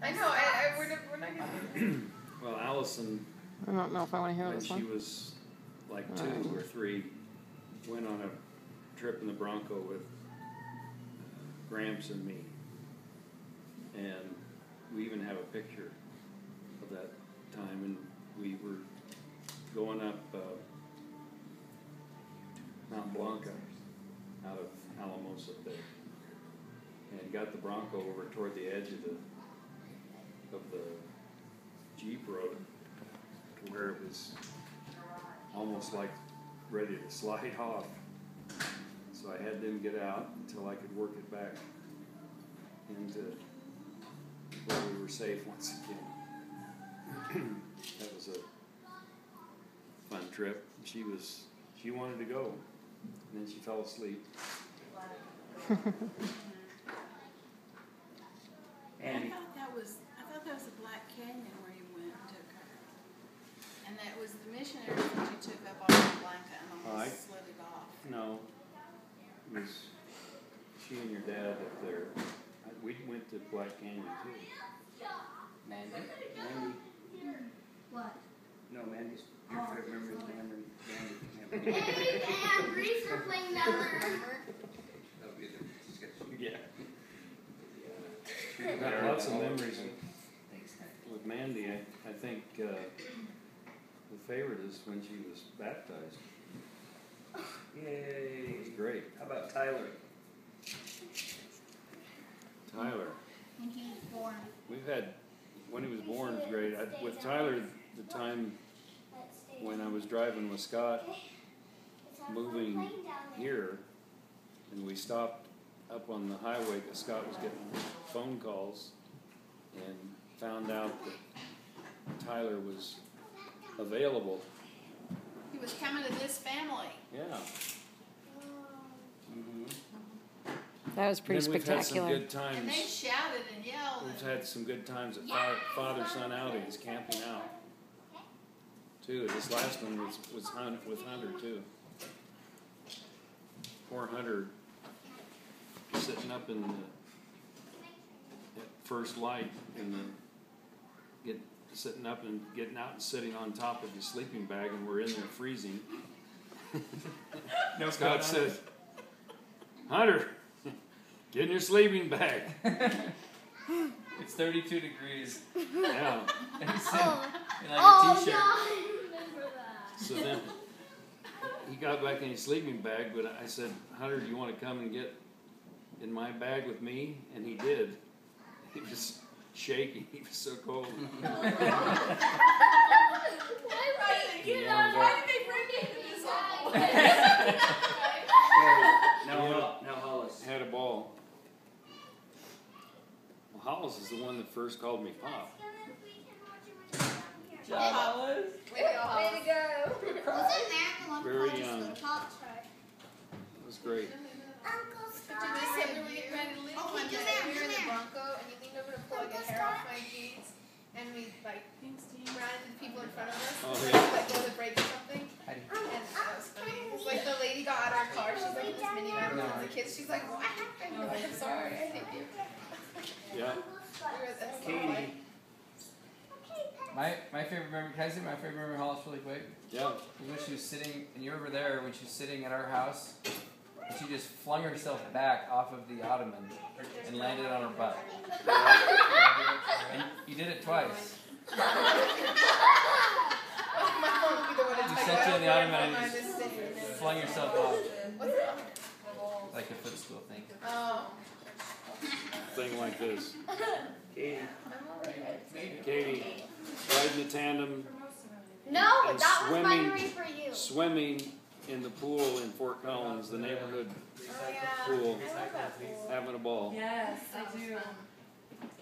I know. We're not gonna. Well, Allison, I don't know if I want to hear when this she one. was like 2 or 3, went on a trip in the Bronco with Gramps and me. And we even have a picture of that time, and we were going up Mount Blanca out of Alamos up there, and got the Bronco over toward the edge of the Jeep road, to where it was almost like ready to slide off. So I had them get out until I could work it back into where we were safe once again. That was a fun trip. She wanted to go, and then she fell asleep. And I thought that was the Black Canyon where you went and took her. And that was the missionaries that you took up off the Blanca and almost slid it off. No, it was she and your dad up there. We went to Black Canyon too. Mandy? What? No, Mandy's your favorite memory is Mandy. And Grease were playing that one, remember? That would be the sketch. Yeah. We've got lots of memories with Mandy. I think the favorite is when she was baptized. Yay. It was great. How about Tyler? Tyler. When he was born. We've had, when he was born was great. With Tyler, the time when I was driving with Scott, moving here, and we stopped up on the highway because Scott was getting phone calls and found out that Tyler was available. He was coming to this family. Yeah. That was pretty Then we've had some spectacular. good times. And they shouted and yelled. We've had some good times at father-son outings, camping out. Too. This last one was with Hunter too. Poor Hunter, sitting up in the at first light in the sitting up and getting out and sitting on top of his sleeping bag, and we're in there freezing. No, Scott says, "Hunter, get in your sleeping bag." It's 32 degrees. Yeah. And he's sitting in like Oh, a t-shirt. no, I remember that. So then he got back in his sleeping bag, but I said, "Hunter, do you want to come and get in my bag with me?" And he did. He was shaking. He was so cold. Why did they bring you into this hole? Now Hollis. Had a ball. Well, Hollis is the one that first called me Pop. Hollis. Way to go. Was it American Love Very Parties young. for the Pops, right? It was great. Uncle Did Scott. this hit when we were ready to leave Okay, one come day? here, We were in the come here. Bronco, and you leaned over to pull like a hair off my jeans, and we like ran into the people in front of us. Oh, and yeah. like go to break or something. And that was funny. It's like the lady got out of her car. She's like in this minivan with the kids. She's like, "What happened?" We're like, "I'm sorry. I hate you." Yeah. That's so Katie. funny. My favorite memory, can I say my favorite memory of Hollis really quick? Yeah. Was when she was sitting, and you were over there when she was sitting at our house, and she just flung herself back off of the ottoman and landed on her butt. And you did it twice. My phone would be the one to You type sat you in the out ottoman and mine you is just sitting. flung yourself off. What's that? Like a footstool thing. Oh. Thing like this. Katie. Katie, riding the tandem, No, And that was my swimming. memory for you. swimming in the pool in Fort Collins, the neighborhood Oh, yeah. pool, I love that pool. having a ball. Yes, I do.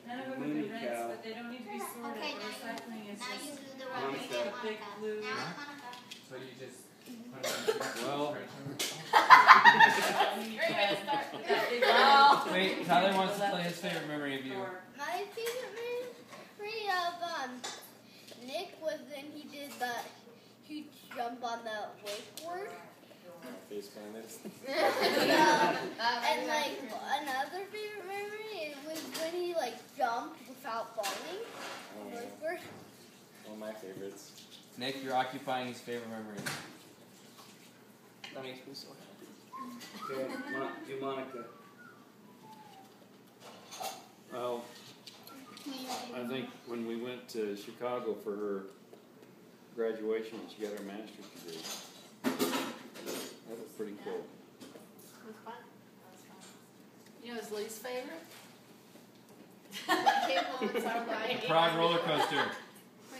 None of them are Mooney events, cow. but they don't need to be sorted. Okay, Recycling is now you just do the Monica. right thing, big Monica. blue. Now it's Monica. So you just put it on Well, Wait, Tyler wants to play his favorite memory of you. My favorite memory of Nick was when he did the huge jump on the wakeboard. Face bandits. And like another favorite memory it was when he like jumped without falling. Wakeward. One of my favorites. Nick, you're occupying his favorite memories. That makes me so happy. Okay, do Monica. Well, I think when we went to Chicago for her graduation, she got her master's degree. That was pretty cool. It was fun. That was fun. You know his least favorite? Came home and saw Ryan. The Prague roller coaster.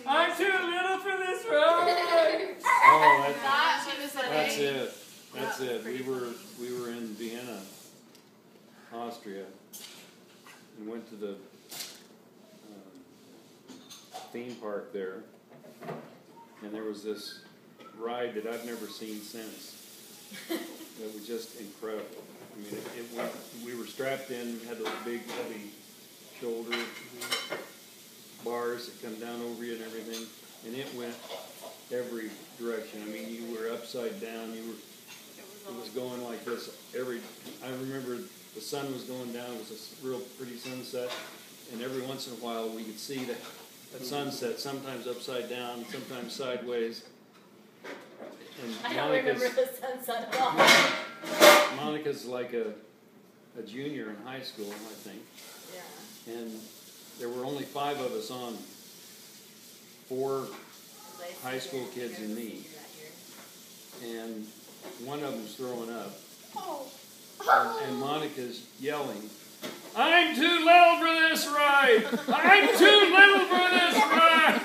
I'm too little for this ride. Oh, Thought she was like, that's it. That's Yeah, it. pretty We were in Vienna, Austria, and went to the theme park there, and there was this ride that I've never seen since. It was just incredible. I mean, we were strapped in, had those big, heavy shoulder bars that come down over you and everything, and it went every direction. I mean, you were upside down. It was going like this I remember the sun was going down. It was a real pretty sunset, and every once in a while we could see that sunset, sometimes upside down, sometimes sideways. And I don't remember the sunset at all. Monica's like a junior in high school, I think. Yeah. And there were only 5 of us on, 4 high school kids and me. And one of them's throwing up. And Monica's yelling, "I'm too little for this ride! I'm too little for this ride!"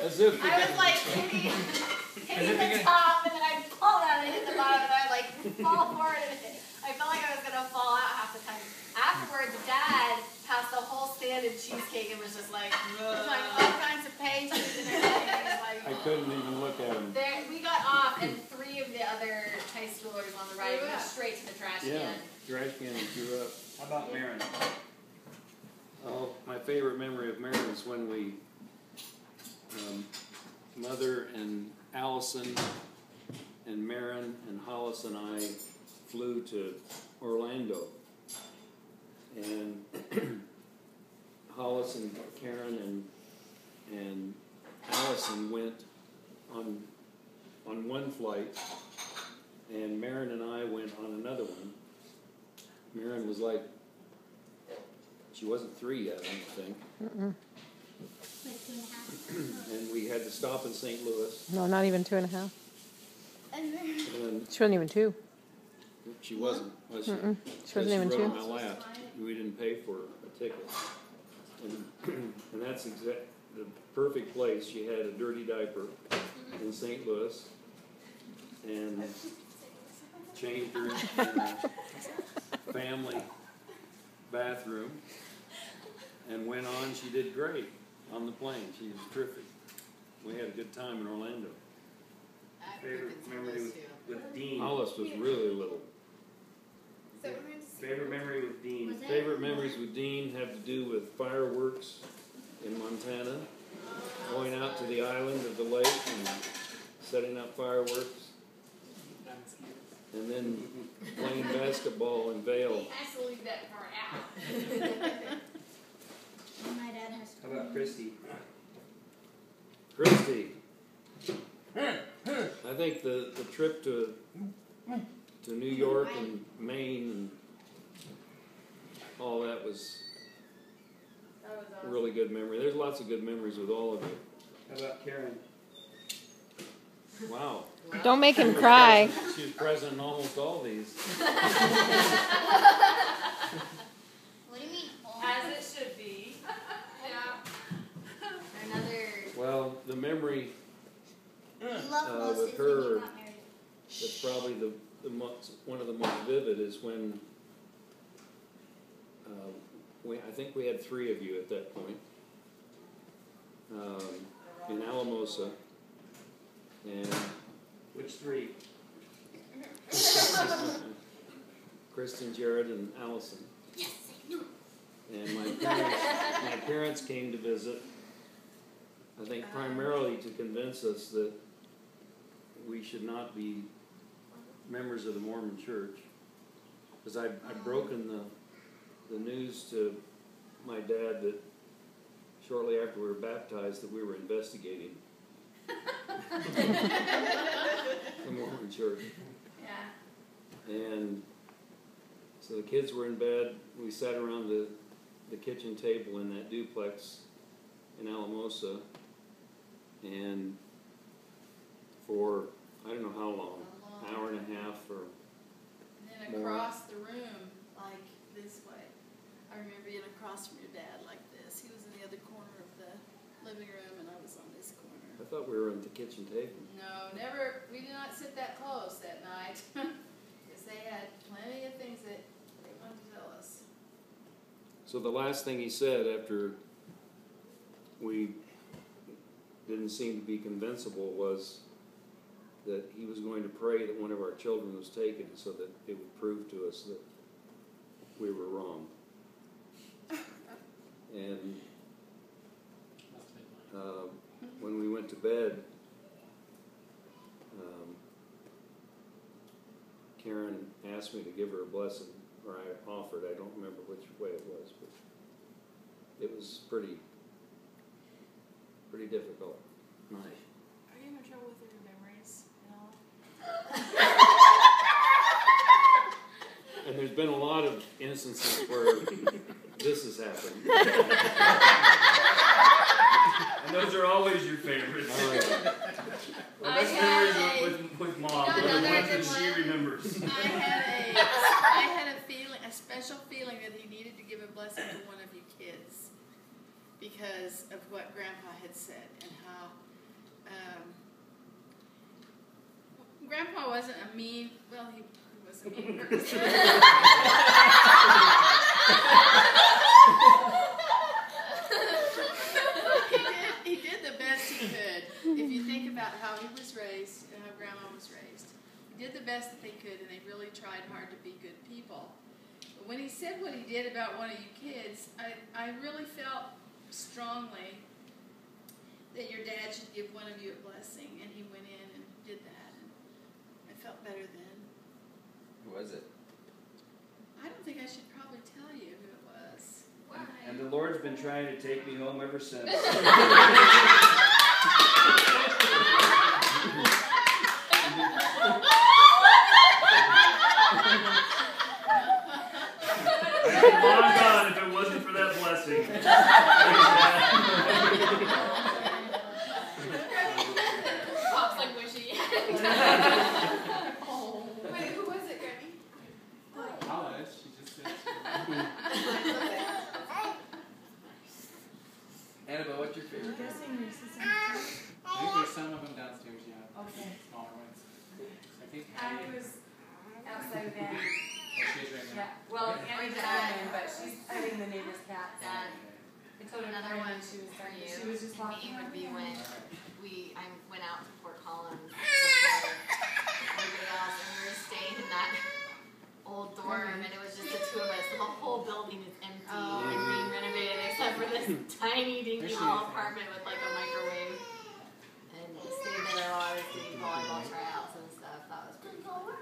As if I was like hitting the top, and then I'd fall down and hit the bottom, and I'd like fall forward, and I felt like I was gonna fall out half the time. Afterwards, Dad passed the whole stand of cheesecake and was just like, trying all kinds of pastries and everything. Like, I couldn't even look at him. there, we got off, and 3 of the other high schoolers on the ride went straight to the trash Yeah, can. trash can and threw up. How about Marin? Oh, my favorite memory of Marin is when we, Mother and Allison and Marin and Hollis and I flew to Orlando. And Hollis and Karen and Allison went on one flight, and Marin and I went on another one. Marin was like, she wasn't 3 yet, I don't think. And we had to stop in St. Louis. No, not even 2.5. And then And She wasn't even 2. she wasn't, was she? She wasn't even She 2. rode on my lap. We didn't pay for a ticket. And that's the perfect place. She had a dirty diaper in St. Louis and changed her in a family bathroom and went on. She did great on the plane. She was terrific. We had a good time in Orlando. Favorite memory with Dean. Hollis was really little. So we're going to see. Favorite memory with Dean. Favorite memories with Dean have to do with fireworks in Montana, going out to the island of the lake and setting up fireworks, and then playing basketball in Vail. has to leave that part out. my dad has How about Christy? Christy, I think the trip to New York and Maine and all that was a really good memory. There's lots of good memories with all of you. How about Karen? Wow. Don't make him cry. She was present in almost all these. What do you mean? As it should be. Another. Well, the memory You love most with is her, when you got married. that's probably one of the most vivid is when I think we had 3 of you at that point in Alamosa, and Which 3? Kristen, Jared, and Allison. Yes, I knew. And my parents came to visit, I think primarily to convince us that we should not be members of the Mormon Church. Because I'd broken the news to my dad that shortly after we were baptized that we were investigating the Mormon church. Yeah. And so the kids were in bed. We sat around the kitchen table in that duplex in Alamosa, and for I don't know how long, hour and a half or And then more. across the room, like this way. I remember being across from your dad like this. He was in the other corner of the living room, and I was on this corner. I thought we were at the kitchen table. No, never. We did not sit that close that night. Because they had plenty of things that they wanted to tell us. So the last thing he said after we didn't seem to be convincible was that he was going to pray that one of our children was taken so that it would prove to us that we were wrong. And when we went to bed, Karen asked me to give her a blessing, or I offered. I don't remember which way it was, but it was pretty difficult night. Are you having trouble with your memories at all? And there's been a lot of instances where this has happened. And those are always your favorites. Oh, yeah. Well, I best had memories with mom. You know, What are the another ones that good she one? remembers? I had a feeling, a special feeling that he needed to give a blessing to one of you kids because of what Grandpa had said and how Grandpa wasn't a mean. Well, he was a mean person. He did the best he could. If you think about how he was raised and how Grandma was raised, he did the best that they could, and they really tried hard to be good people. But when he said what he did about one of you kids, I really felt strongly that your dad should give one of you a blessing, and he went in and did that, and I felt better then. Who was it? I don't think I should probably tell you who it was. Why? And the Lord's been trying to take me home ever since. I'd be long gone if it wasn't for that blessing. Pop's like wishy. Wait, who was it, Granny? Alice, she just said. Annabelle, what's your I'm favorite? guessing your sister. I think there's some of them downstairs, yeah. Okay. Smaller ones. I think I was outside of Annie. Oh, she is right now. Yeah. Well, Annie's at home, but she's petting the neighbor's cat. Dad, I told her another one she was for starting. you. She was just walking. Meeting would be when I went out to Fort Collins before everybody else, and we were staying in that old dorm, and it was just the two of us. The whole building is empty and being renovated, except for this tiny dinky little apartment with like a microwave. And we stayed there while I was doing volleyball tryouts and stuff. That was pretty fun.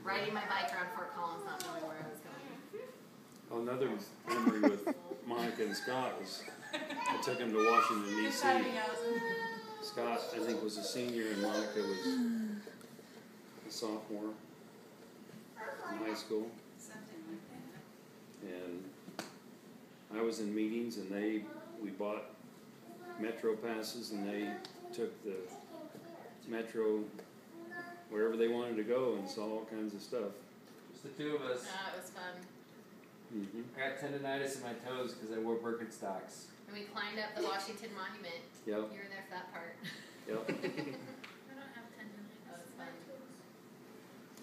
Riding my bike around Fort Collins, not knowing where I was going. Another memory with Monica and Scott was I took him to Washington, Good D.C. timing, Allison. Scott, I think, was a senior, and Monica was a sophomore in high school. Something like that. And I was in meetings, and we bought Metro passes, and they took the Metro wherever they wanted to go and saw all kinds of stuff. Just the two of us. It was fun. Mm-hmm. I got tendonitis in my toes because I wore Birkenstocks. And we climbed up the Washington Monument. Yep. You were there for that part. Yep. I don't have tendonitis. That was fun.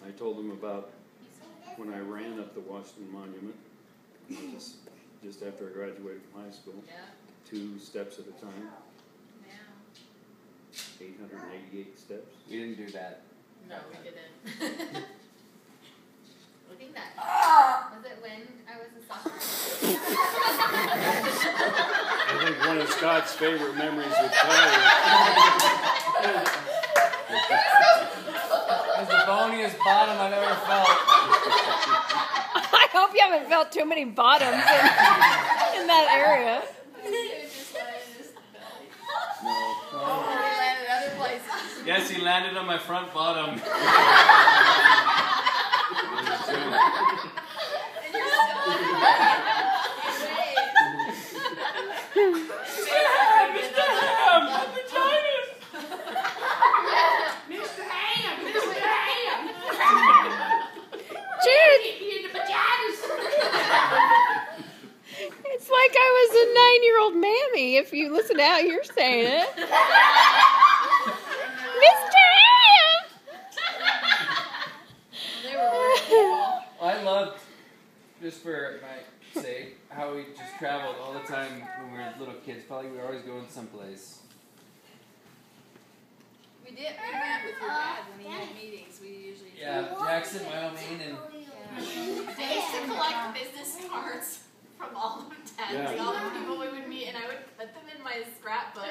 I told them about when I ran up the Washington Monument, just after I graduated from high school, Yeah. 2 steps at a time, Yeah. 888 steps. We didn't do that. No, we didn't. I think that was it when I was in soccer. I think one of Scott's favorite memories with Tyler. It was the boniest bottom I've ever felt. I hope you haven't felt too many bottoms in that landed on my front bottom. And you're Mr. Ham! Mr. Ham! Jude, Get you in the vaginas! it's like I was a 9-year-old mammy if you listen to how you're saying it. Mr. Ham! They were weird people. I loved, just for my sake, how we just traveled all the time when we were little kids. Felt like we were always going someplace. We went with your dad when he had meetings. We usually Yeah, Jackson, Wyoming, and I used to collect business cards from all of Dad's, Yeah. all the people we would meet, and I would put them in my scrapbook.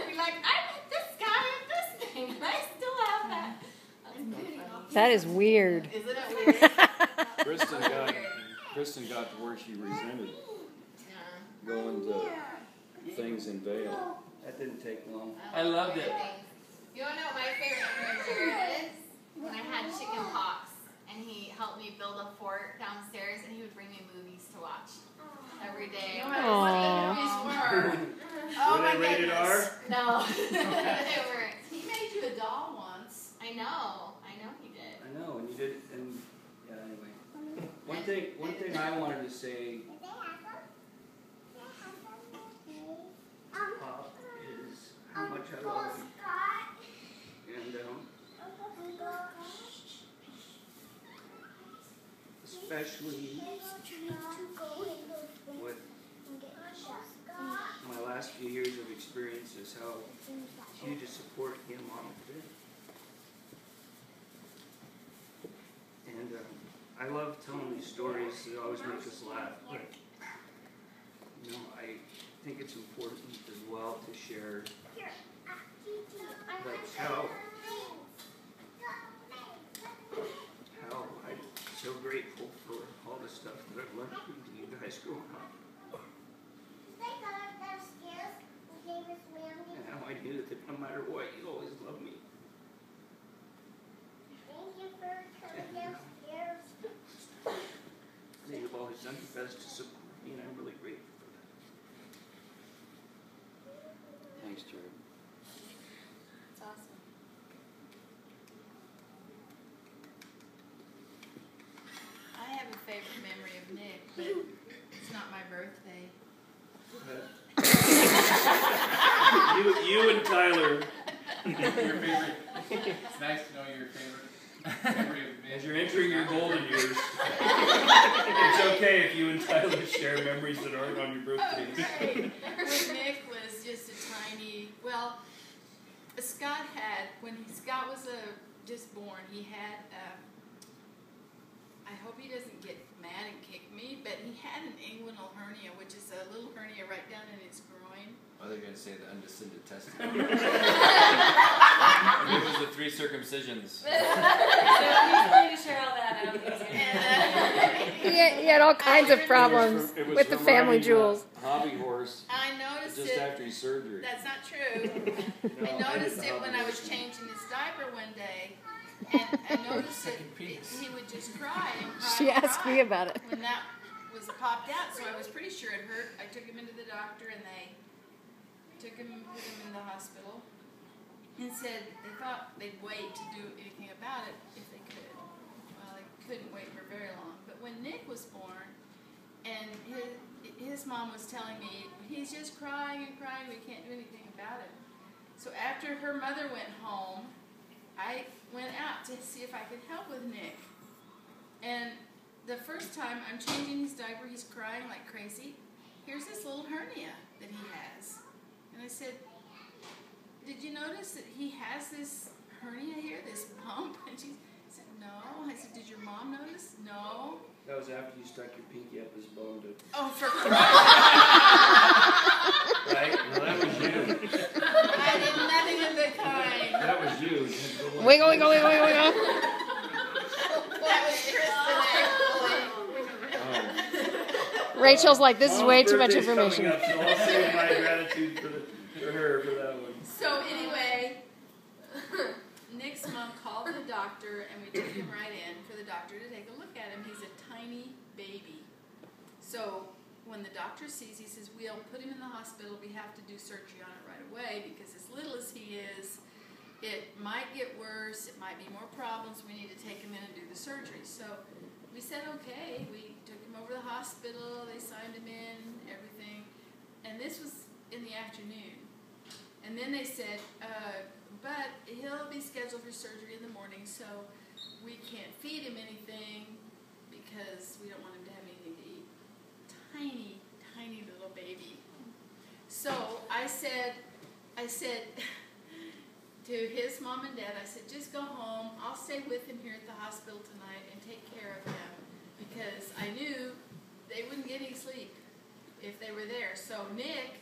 Be like, I met this guy at this thing, and I still have that. That's so funny. That is weird. Isn't it weird? Kristen got to where she resented Yeah. going to things in Vail. That didn't take long. I loved it. You wanna know what my favorite memory of Jared is? When I had chicken pox, and he helped me build a fort downstairs, and he would bring me movies to watch every day. No matter what the movies were. Oh Were my they rated goodness. No, they weren't. He made you a doll once. I know he did. I know, and you did, and yeah. Anyway, one thing I wanted to say, Pop, is how much I love him, and especially with my last few years of experience is how huge a support he and Mom have been. And I love telling these stories. They always make us laugh. But, you know, I think it's important as well to share like how I'm so grateful for all the stuff that I've learned from you guys growing up. And how I knew that no matter what, you always loved me. That you've always done your best to support me, and I'm really grateful for that. Thanks, Jared. It's awesome. I have a favorite memory of Nick, but it's not my birthday. You and Tyler. Your favorite. It's nice to know your favorite memory of me. As you're entering your golden years, it's okay if you and Tyler share memories that aren't on your birthday. When Nick was just a tiny, well, Scott had, when Scott was just born, he had, I hope he doesn't get mad and kick me, but he had an inguinal hernia, which is a little hernia right down in his groin. Oh, they're going to say the undescended testicle. It was the 3 circumcisions. So he's going to share all that out. He had all kinds of problems It was with the from family riding jewels. a hobby horse I noticed just it. after his surgery. That's not true. No, I noticed did the it when hobby I was horse. changing his diaper one day, and I noticed it. He would just cry and cry. She and asked cry me about it. when that was popped out. So I was pretty sure it hurt. I took him into the doctor, and they took him and put him in the hospital, and said they thought they'd wait to do anything about it if they could. Well, they couldn't wait for very long. But when Nick was born, and his mom was telling me, he's just crying and crying, we can't do anything about it. So after her mother went home, I went out to see if I could help with Nick. And the first time I'm changing his diaper, he's crying like crazy. Here's this little hernia that he has. And I said, did you notice that he has this hernia here, this bump? And she said, no. I said, did your mom notice? No. That was after you stuck your pinky up his bone to. Oh, for Right? No, that was you. I did nothing of the kind. That was you. Wiggle, wiggle, wiggle, wiggle, wiggle. That was Kristen, Rachel's like, this is Mom's way too much birthday's information. coming up, so I'll save my gratitude for her for that one. So anyway, Nick's mom called the doctor, and we took him right in for the doctor to take a look at him. He's a tiny baby. So when the doctor sees, he says, we'll put him in the hospital. We have to do surgery on it right away because as little as he is, it might get worse. It might be more problems. We need to take him in and do the surgery. So we said, okay. We took him over to the hospital. They signed him in, everything. And this was in the afternoon. And then they said, but he'll be scheduled for surgery in the morning, so we can't feed him anything because we don't want him to have anything to eat. Tiny, tiny little baby. So I said to his mom and dad, I said, just go home. I'll stay with him here at the hospital tonight and take care of him because I knew they wouldn't get any sleep if they were there. So Nick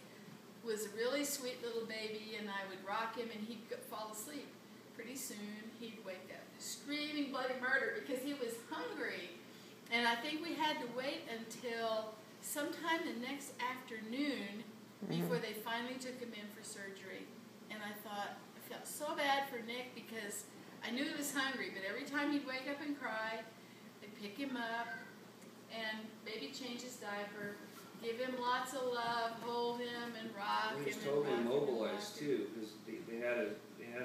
was a really sweet little baby, and I would rock him, and he'd fall asleep. Pretty soon, he'd wake up screaming bloody murder because he was hungry. And I think we had to wait until sometime the next afternoon before they finally took him in for surgery. And I thought, I felt so bad for Nick because I knew he was hungry, but every time he'd wake up and cry, I'd pick him up and maybe change his diaper, give him lots of love, hold him and rock him. He was totally immobilized too, because they had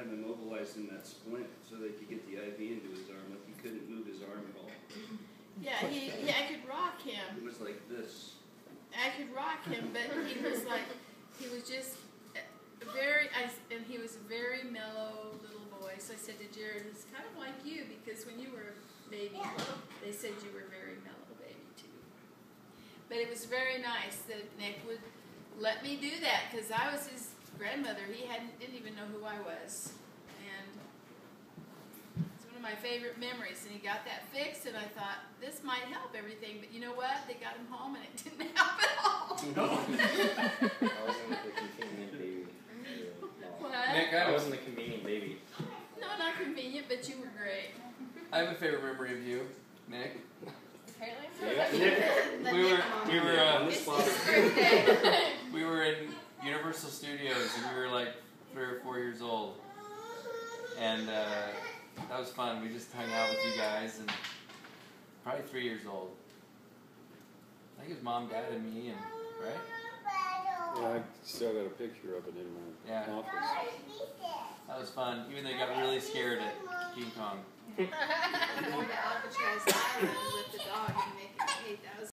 him immobilized in that splint so they could get the IV into his arm. Like he couldn't move his arm at all. Yeah, I could rock him. It was like this. I could rock him, but he was just and he was a very mellow little boy. So I said to Jared, he's kind of like you because when you were a baby, they said you were very mellow. But it was very nice that Nick would let me do that because I was his grandmother. He didn't even know who I was. And it's one of my favorite memories. And he got that fixed, and I thought, this might help everything. But you know what? They got him home, and it didn't help at all. I wasn't the convenient baby. What? Nick, I wasn't the convenient baby. No, not convenient, but you were great. I have a favorite memory of you, Nick. Yeah. We were in Universal Studios, and we were like 3 or 4 years old, and that was fun. We just hung out with you guys, and probably 3 years old. I think it was Mom, Dad, and me, and right? Yeah, I still got a picture of it in my office. That was fun, even though you got really scared at King Kong. Going to Alcatraz Island with the dog and making hate. That was